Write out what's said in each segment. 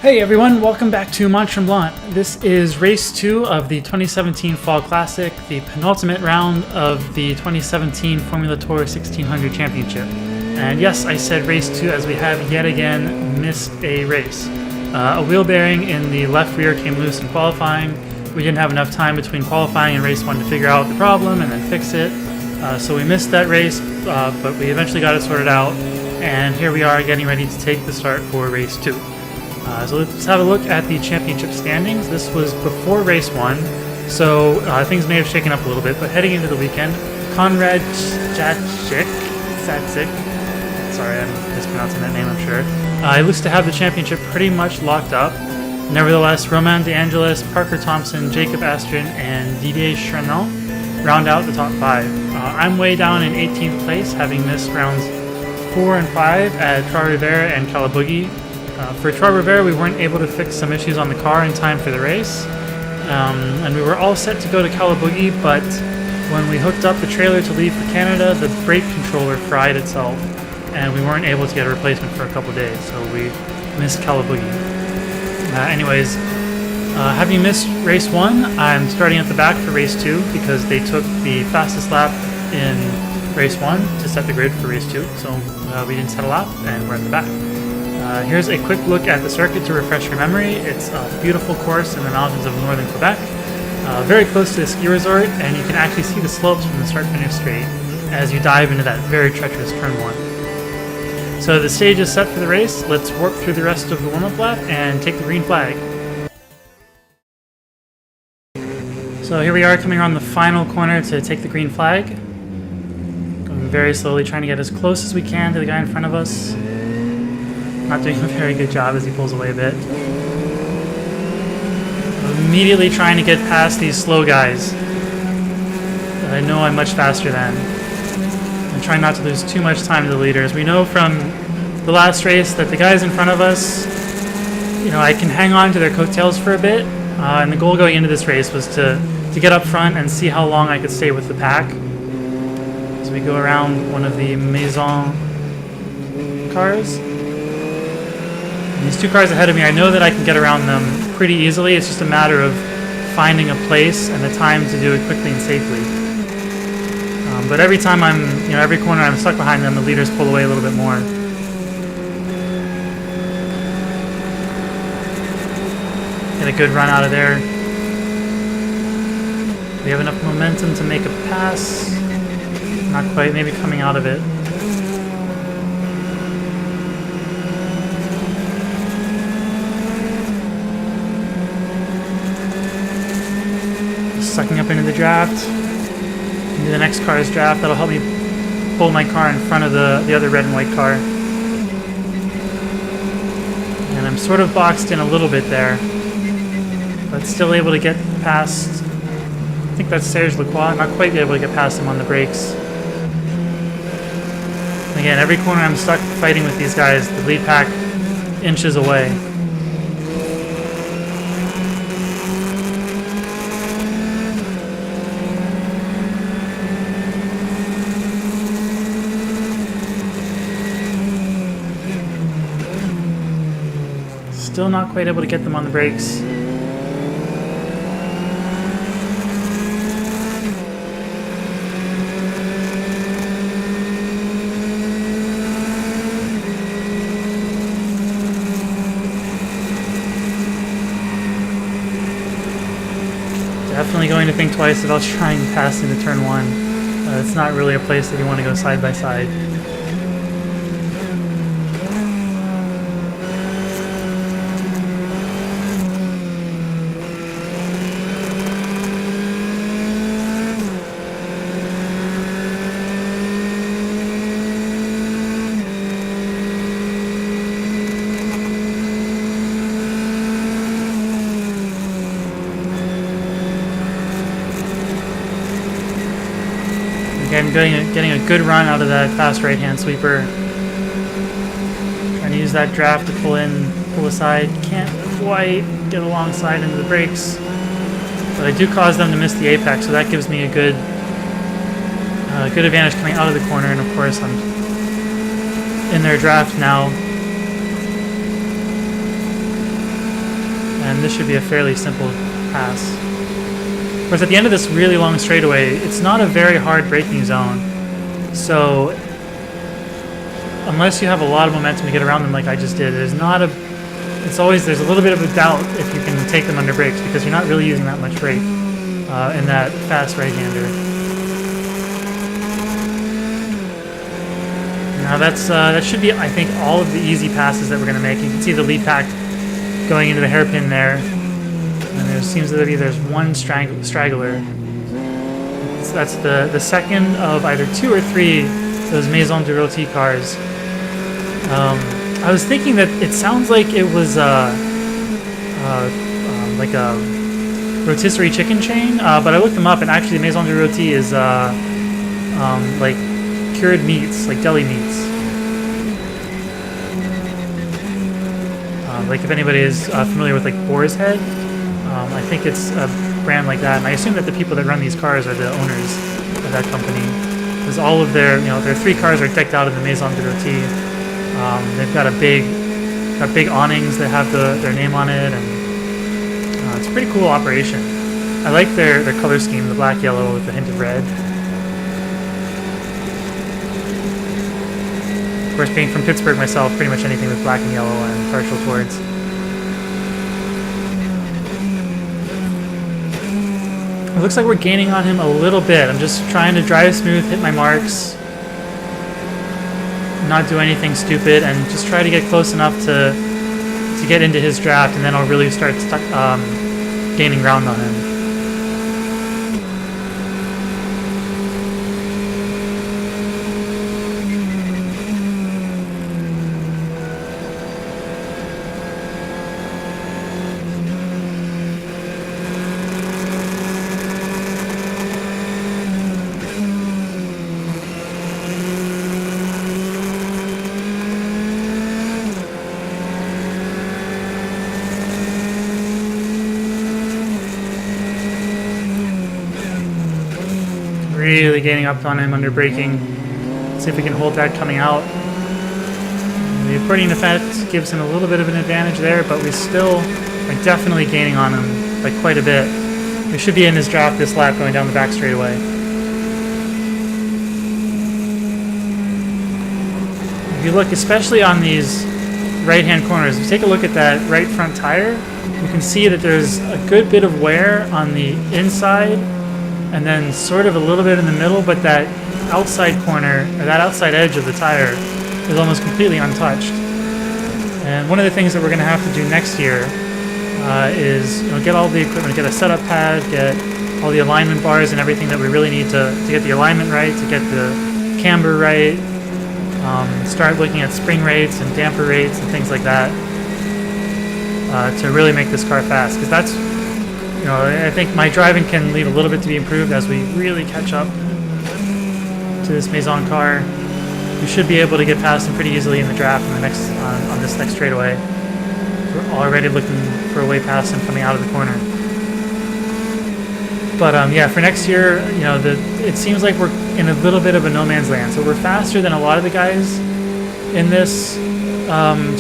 Hey everyone, welcome back to Mont Tremblant. This is race 2 of the 2017 Fall Classic, the penultimate round of the 2017 Formula Tour 1600 Championship. And yes, I said race 2 as we have yet again missed a race. A wheel bearing in the left rear came loose in qualifying. We didn't have enough time between qualifying and race 1 to figure out the problem and then fix it. So we missed that race, but we eventually got it sorted out. And here we are getting ready to take the start for race 2. So let's have a look at the championship standings. This was before race 1, so things may have shaken up a little bit, but heading into the weekend, Konrad Zacic, sorry, I'm mispronouncing that name, I'm sure. He looks to have the championship pretty much locked up. Nevertheless, Romain De Angelis, Parker Thompson, Jacob Astron, and Didier Chrenot round out the top 5. I'm way down in 18th place, having missed rounds 4 and 5 at Trois-Rivières and Calabugie. For Trois-Rivières, we weren't able to fix some issues on the car in time for the race, and we were all set to go to Calabugie, but when we hooked up the trailer to leave for Canada, the brake controller fried itself, and we weren't able to get a replacement for a couple days, so we missed Calabugie. Anyways, having missed race 1, I'm starting at the back for race 2 because they took the fastest lap in race 1 to set the grid for race 2, so we didn't set a lap, and we're at the back. Here's a quick look at the circuit to refresh your memory. It's a beautiful course in the mountains of northern Quebec, very close to the ski resort, and you can actually see the slopes from the start-finish straight as you dive into that very treacherous turn 1. So the stage is set for the race. Let's work through the rest of the warm-up lap and take the green flag. So here we are coming around the final corner to take the green flag. Going very slowly, trying to get as close as we can to the guy in front of us. Not doing a very good job as he pulls away a bit. Immediately trying to get past these slow guys that I know I'm much faster than. And trying not to lose too much time to the leaders. We know from the last race that the guys in front of us, I can hang on to their coattails for a bit. And the goal going into this race was to get up front and see how long I could stay with the pack. As we go around one of the Maison cars. These two cars ahead of me, I know that I can get around them pretty easily. It's just a matter of finding a place and the time to do it quickly and safely. But every time every corner I'm stuck behind them, the leaders pull away a little bit more. Get a good run out of there. We have enough momentum to make a pass. Not quite, maybe coming out of it. Sucking up into the draft, into the next car's draft. That'll help me pull my car in front of the other red and white car. And I'm sort of boxed in a little bit there, but still able to get past, I think that's Serge Lacroix, not quite able to get past him on the brakes. And again, every corner I'm stuck fighting with these guys, the lead pack inches away. Still not quite able to get them on the brakes. Definitely going to think twice about trying to pass into turn 1. It's not really a place that you want to go side by side. Again, getting a good run out of that fast right-hand sweeper. Trying to use that draft to pull aside. Can't quite get alongside into the brakes. But I do cause them to miss the apex, so that gives me a good advantage coming out of the corner. And of course, I'm in their draft now. then this should be a fairly simple pass. Of course, at the end of this really long straightaway, it's not a very hard braking zone. So, unless you have a lot of momentum to get around them like I just did, there's a little bit of a doubt if you can take them under brakes because you're not really using that much brake in that fast right-hander. Now that should be, I think, all of the easy passes that we're going to make. You can see the lead pack going into the hairpin there. And there seems to be there's one straggler. So that's the second of either 2 or 3 those Maison de Rôti cars. I was thinking that it sounds like it was like a rotisserie chicken chain, but I looked them up, and actually Maison de Rôti is like cured meats, like deli meats. Like if anybody is familiar with like Boar's Head, I think it's a brand like that, and I assume that the people that run these cars are the owners of that company, because all of their their 3 cars are decked out in the Maison de Rôti. They've got big awnings that have their name on it, and it's a pretty cool operation. I like their color scheme, the black, yellow with a hint of red. Of course, being from Pittsburgh myself, pretty much anything with black and yellow I'm partial towards. It looks like we're gaining on him a little bit. I'm just trying to drive smooth, hit my marks, not do anything stupid, and just try to get close enough to get into his draft, and then I'll really start gaining ground on him. Really gaining up on him under braking. See if we can hold that coming out. The accordion effect gives him a little bit of an advantage there, but we still are definitely gaining on him by quite a bit. We should be in his draft this lap going down the back straightaway. If you look, especially on these right-hand corners, if you take a look at that right front tire, you can see that there's a good bit of wear on the inside, and then sort of a little bit in the middle, but that outside corner, or that outside edge of the tire, is almost completely untouched. And one of the things that we're going to have to do next year is get all the equipment, get a setup pad, get all the alignment bars and everything that we really need to get the alignment right, to get the camber right, start looking at spring rates and damper rates and things like that to really make this car fast, because that's I think my driving can leave a little bit to be improved as we really catch up to this Maison car. We should be able to get past him pretty easily in the draft on this next straightaway. We're already looking for a way past him coming out of the corner. But yeah, for next year, it seems like we're in a little bit of a no man's land. So we're faster than a lot of the guys in this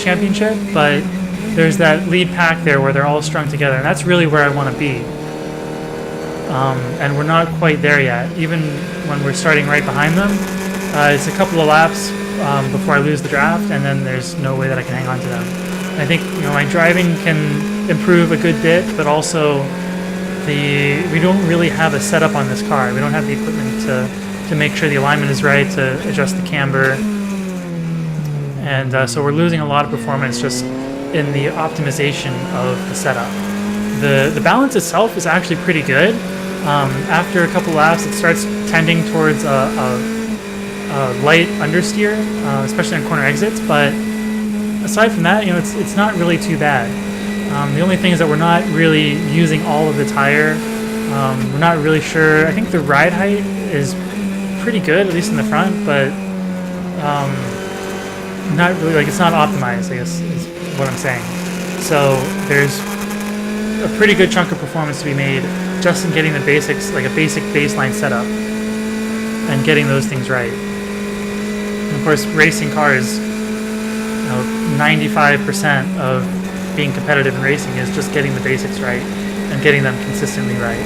championship, but there's that lead pack there where they're all strung together, and that's really where I want to be. And we're not quite there yet. Even when we're starting right behind them, it's a couple of laps before I lose the draft, and then there's no way that I can hang on to them. And I think my driving can improve a good bit, but also we don't really have a setup on this car. We don't have the equipment to make sure the alignment is right, to adjust the camber, and so we're losing a lot of performance just in the optimization of the setup. The balance itself is actually pretty good. After a couple laps, it starts tending towards a light understeer, especially on corner exits. But aside from that, it's not really too bad. The only thing is that we're not really using all of the tire. We're not really sure. I think the ride height is pretty good, at least in the front, but not really, it's not optimized, I guess is what I'm saying. So there's a pretty good chunk of performance to be made just in getting the basics, like a basic baseline setup, and getting those things right. And of course, racing cars, 95% of being competitive in racing is just getting the basics right and getting them consistently right.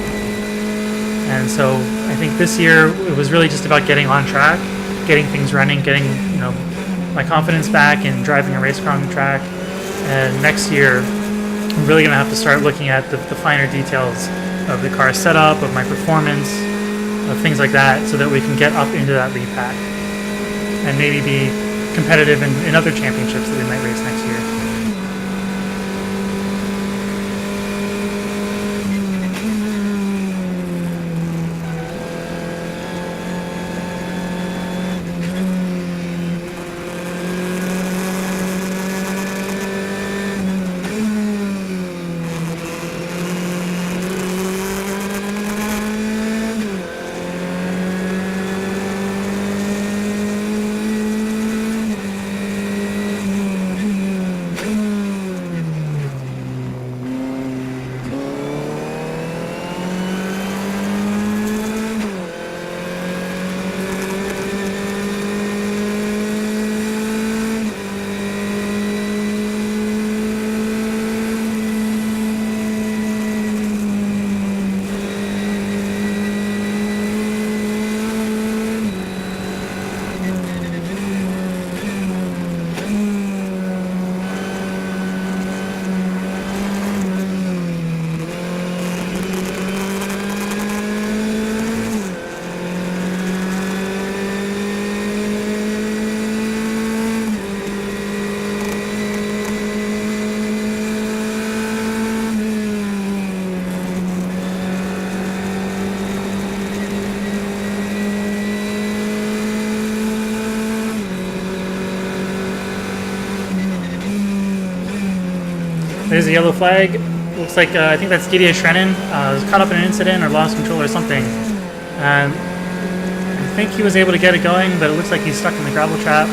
And so I think this year it was really just about getting on track, getting things running, getting my confidence back in driving a race car on the track. And next year, I'm really going to have to start looking at the finer details of the car setup, of my performance, of things like that, so that we can get up into that lead pack and maybe be competitive in other championships that we might race next year. There's a yellow flag. Looks like, I think that's Didier Schrennen. Was caught up in an incident or lost control or something. And I think he was able to get it going, but it looks like he's stuck in the gravel trap.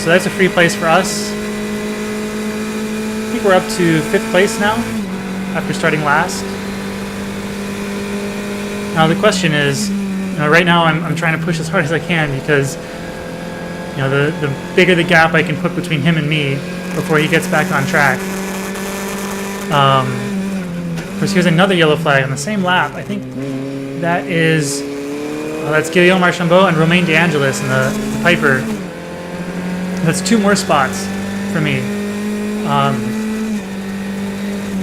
So that's a free place for us. I think we're up to 5th place now, after starting last. Now the question is, right now I'm trying to push as hard as I can because the bigger the gap I can put between him and me before he gets back on track. Of course, here's another yellow flag on the same lap. I think that is that's Guillaume Archambault and Romain De Angelis in the Piper. That's 2 more spots for me.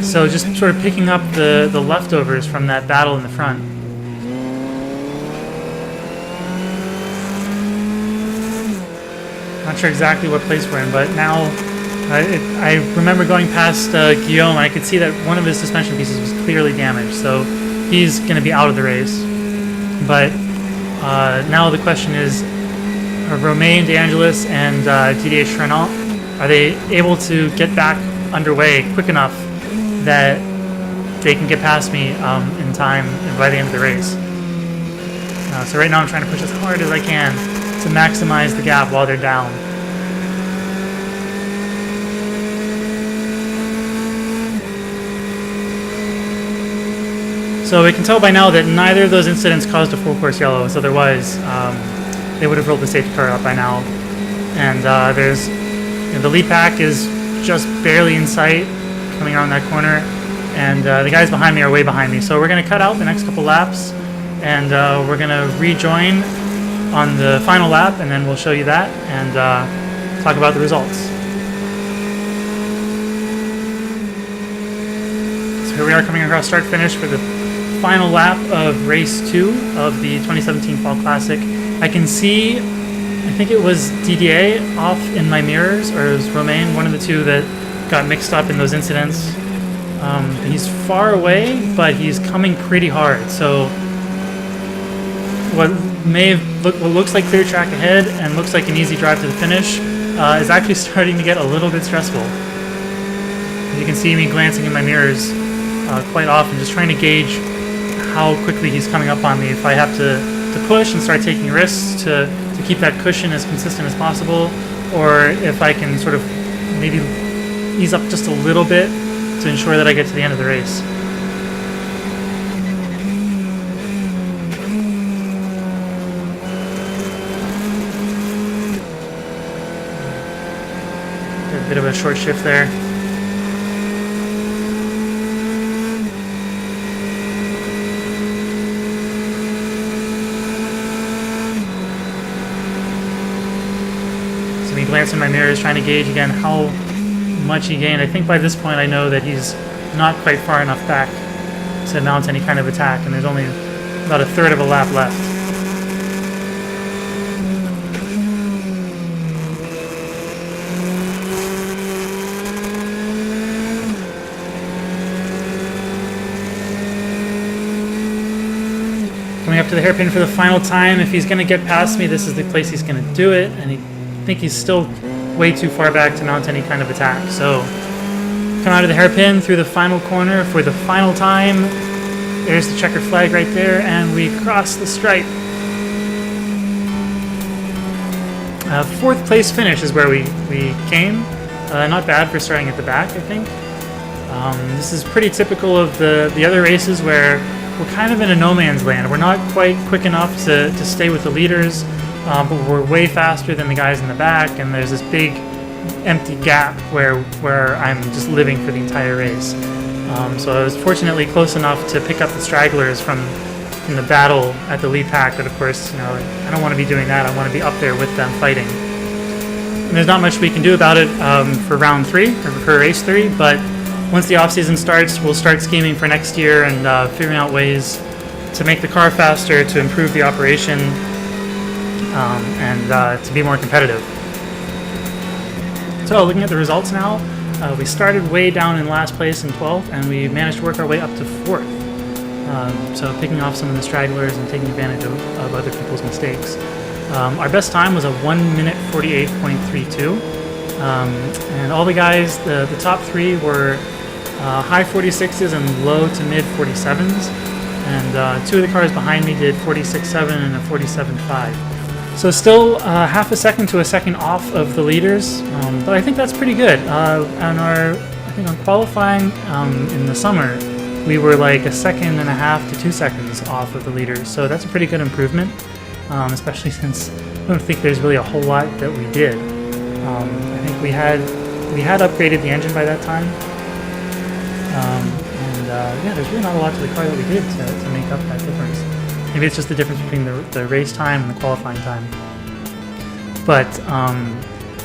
So just sort of picking up the leftovers from that battle in the front. Not sure exactly what place we're in, but now I remember going past Guillaume, and I could see that one of his suspension pieces was clearly damaged, so he's going to be out of the race. But now the question is, are Romain De Angelis and Didier Schrennen, are they able to get back underway quick enough that they can get past me in time by the end of the race? So right now I'm trying to push as hard as I can to maximize the gap while they're down. So we can tell by now that neither of those incidents caused a full course yellow, as otherwise they would have rolled the safety car up by now. And there's the lead pack is just barely in sight coming around that corner, and the guys behind me are way behind me. So we're going to cut out the next couple laps, and we're going to rejoin on the final lap, and then we'll show you that and talk about the results. So here we are coming across start finish for the final lap of race 2 of the 2017 Fall Classic. I can see, I think it was Didier off in my mirrors, or it was Romain, one of the two that got mixed up in those incidents. He's far away, but he's coming pretty hard. So what looks like clear track ahead and looks like an easy drive to the finish is actually starting to get a little bit stressful. You can see me glancing in my mirrors quite often, just trying to gauge how quickly he's coming up on me. If I have to push and start taking risks to keep that cushion as consistent as possible, or if I can sort of maybe ease up just a little bit to ensure that I get to the end of the race. bit of a short shift there. So me glancing in my mirrors, trying to gauge again how much he gained. I think by this point I know that he's not quite far enough back to mount any kind of attack, and there's only about a third of a lap left. Coming up to the hairpin for the final time. If he's going to get past me, this is the place he's going to do it, and I think he's still way too far back to mount any kind of attack. So come out of the hairpin through the final corner for the final time. There's the checker flag right there, and we cross the stripe. Fourth place finish is where we came. Not bad for starting at the back, I think. This is pretty typical of the other races where we're kind of in a no man's land. We're not quite quick enough to stay with the leaders, but we're way faster than the guys in the back, and there's this big empty gap where I'm just living for the entire race. So I was fortunately close enough to pick up the stragglers from the battle at the lead pack, but of course, I don't want to be doing that. I want to be up there with them fighting. And there's not much we can do about it for round 3, or for race 3, but once the off-season starts, we'll start scheming for next year and figuring out ways to make the car faster, to improve the operation, and to be more competitive. So looking at the results now, we started way down in last place in 12th, and we managed to work our way up to 4th. So picking off some of the stragglers and taking advantage of other people's mistakes. Our best time was a 1 minute 48.32. And all the guys, the top 3 were high 46s and low to mid 47s. And 2 of the cars behind me did 46.7 and a 47.5. So still half a second to a second off of the leaders, but I think that's pretty good. I think on qualifying in the summer, we were like a second and a half to 2 seconds off of the leaders. So that's a pretty good improvement, especially since I don't think there's really a whole lot that we did. I think we had upgraded the engine by that time, yeah, there's really not a lot to the car that we did to make up that difference. Maybe it's just the difference between the race time and the qualifying time. But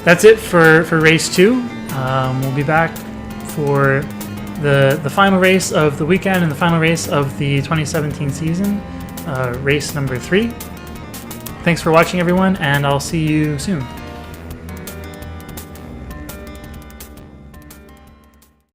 that's it for race 2. We'll be back for the final race of the weekend and the final race of the 2017 season, race number 3. Thanks for watching, everyone, and I'll see you soon.